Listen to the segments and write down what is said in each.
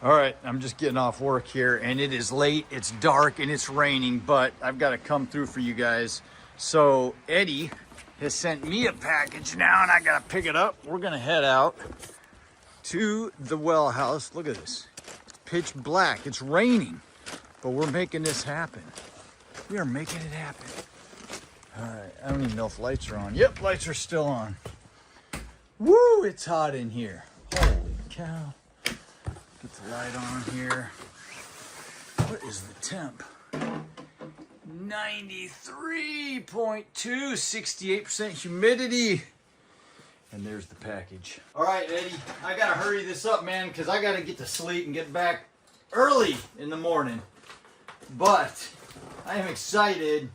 All right, I'm just getting off work here and it is late, it's dark and it's raining, but I've got to come through for you guys. So Eddie has sent me a package now and I got to pick it up. We're going to head out to the well house. Look at this. It's pitch black. It's raining, but we're making this happen. We are making it happen. All right, I don't even know if lights are on. Yep, lights are still on. Woo, it's hot in here. Holy cow. Put the light on here. What is the temp? 93.2, 68% humidity. And there's the package. All right, Eddie, I gotta hurry this up, man, because I gotta get to sleep and get back early in the morning. But I am excited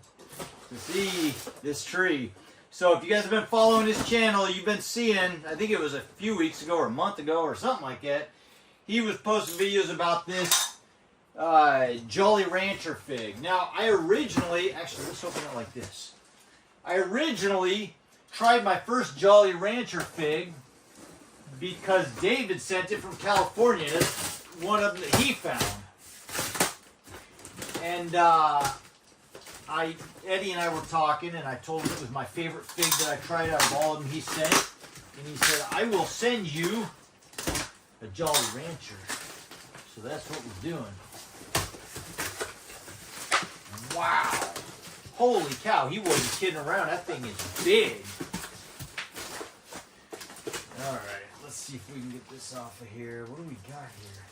to see this tree. So if you guys have been following this channel, you've been seeing, I think it was a few weeks ago or a month ago or something like that, he was posting videos about this Jolly Rancher fig. Now, I originally, actually, let's open it like this. I originally tried my first Jolly Rancher fig because David sent it from California. That's one of them that he found. And Eddie and I were talking, and I told him it was my favorite fig that I tried out of all of them he sent. And he said, I will send you a Jolly Rancher. So that's what we're doing. Wow. Holy cow, he wasn't kidding around. That thing is big. Alright, let's see if we can get this off of here. What do we got here?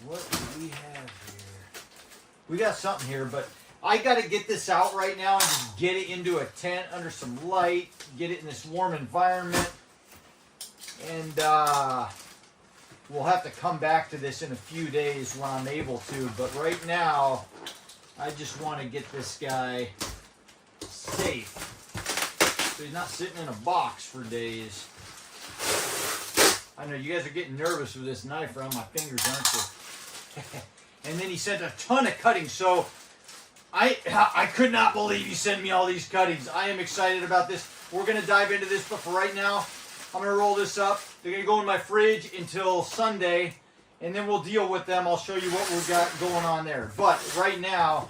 What do we have here? We got something here, but I got to get this out right now and just get it into a tent under some light, get it in this warm environment. And we'll have to come back to this in a few days when I'm able to. But right now, I just want to get this guy safe. So he's not sitting in a box for days. I know you guys are getting nervous with this knife around my fingers, aren't you? And then he sent a ton of cuttings. So I could not believe he sent me all these cuttings. I am excited about this. We're going to dive into this, but for right now, I'm going to roll this up. They're going to go in my fridge until Sunday, and then we'll deal with them. I'll show you what we've got going on there. But right now,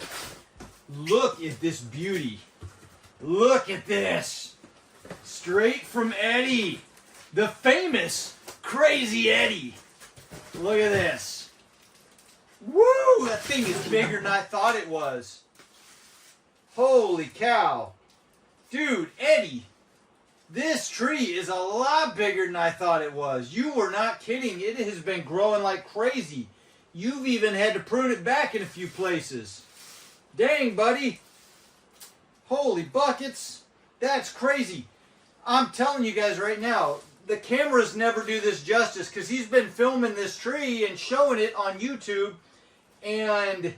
look at this beauty. Look at this. Straight from Eddie. The famous Crazy Eddie. Look at this. Woo! That thing is bigger than I thought it was. Holy cow. Dude, Eddie. This tree is a lot bigger than I thought it was. You were not kidding. It has been growing like crazy. You've even had to prune it back in a few places. Dang, buddy. Holy buckets. That's crazy. I'm telling you guys right now, the cameras never do this justice because he's been filming this tree and showing it on YouTube, and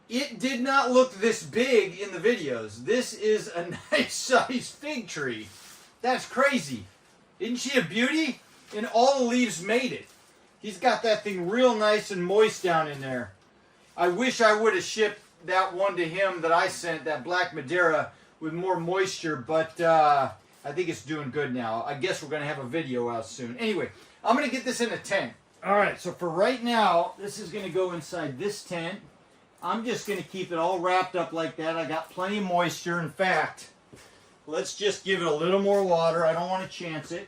it did not look this big in the videos. This is a nice size fig tree. That's crazy. Isn't she a beauty? And all the leaves made it. He's got that thing real nice and moist down in there. I wish I would have shipped that one to him that I sent, that Black Madeira, with more moisture, but I think it's doing good now. I guess we're going to have a video out soon. Anyway, I'm going to get this in a tent. All right, so for right now, this is going to go inside this tent. I'm just going to keep it all wrapped up like that. I got plenty of moisture. In fact, let's just give it a little more water. I don't want to chance it.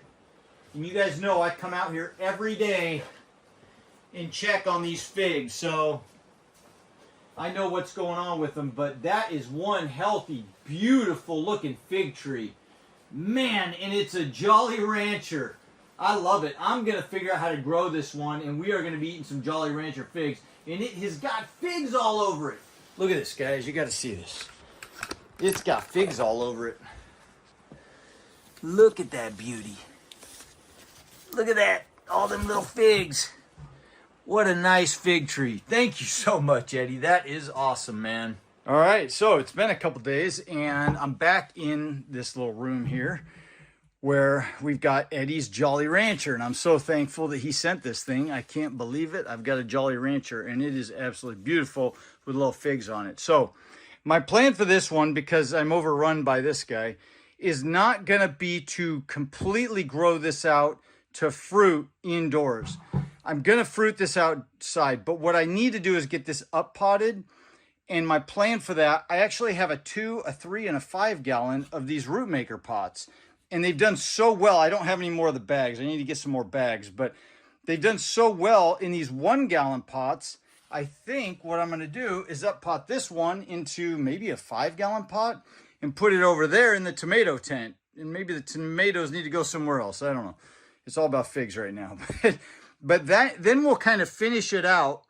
And you guys know I come out here every day and check on these figs. So I know what's going on with them. But that is one healthy, beautiful looking fig tree. Man, and it's a Jolly Rancher. I love it. I'm going to figure out how to grow this one. And we are going to be eating some Jolly Rancher figs. And it has got figs all over it. Look at this, guys. You got to see this. It's got figs all over it. Look at that beauty. Look at that. All them little figs. What a nice fig tree. Thank you so much, Eddie. That is awesome, man. All right, so it's been a couple days, and I'm back in this little room here where we've got Eddie's Jolly Rancher, and I'm so thankful that he sent this thing. I can't believe it. I've got a Jolly Rancher, and it is absolutely beautiful with little figs on it. So my plan for this one, because I'm overrun by this guy, is not going to be to completely grow this out to fruit indoors. I'm going to fruit this outside, but what I need to do is get this up potted. And my plan for that, I actually have a 2, a 3, and a 5 gallon of these root maker pots. And they've done so well. I don't have any more of the bags. I need to get some more bags, but they've done so well in these 1 gallon pots. I think what I'm going to do is up pot this one into maybe a 5 gallon pot and put it over there in the tomato tent. And maybe the tomatoes need to go somewhere else. I don't know. It's all about figs right now. But then we'll kind of finish it out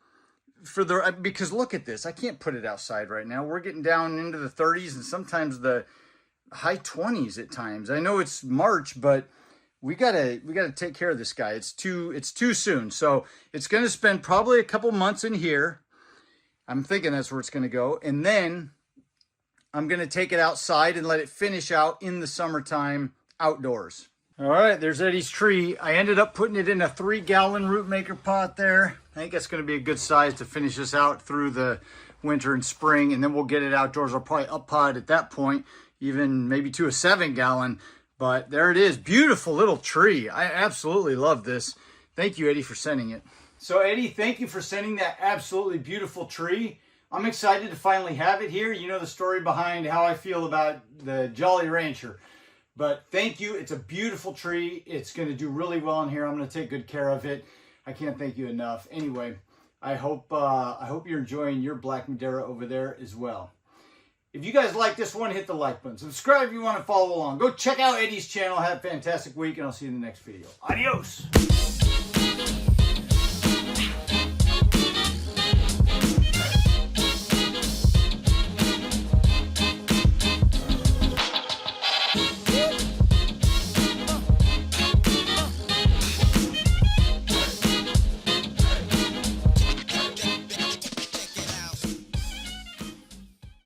for the, because look at this. I can't put it outside right now. We're getting down into the 30s and sometimes the high 20s at times. I know it's March, but we gotta take care of this guy. It's too soon. So it's gonna spend probably a couple months in here. I'm thinking that's where it's gonna go. And then I'm gonna take it outside and let it finish out in the summertime outdoors. All right, there's Eddie's tree. I ended up putting it in a 3 gallon root maker pot there. I think that's gonna be a good size to finish this out through the winter and spring, and then we'll get it outdoors. I'll probably up pot at that point, even maybe to a 7 gallon. But there it is, beautiful little tree. I absolutely love this. Thank you, Eddie, for sending it. So Eddie, thank you for sending that absolutely beautiful tree. I'm excited to finally have it here. You know the story behind how I feel about the Jolly Rancher. But thank you. It's a beautiful tree. It's going to do really well in here. I'm going to take good care of it. I can't thank you enough. Anyway, I hope you're enjoying your Black Madeira over there as well. If you guys like this one, hit the like button. Subscribe if you want to follow along. Go check out Eddie's channel. Have a fantastic week, and I'll see you in the next video. Adios.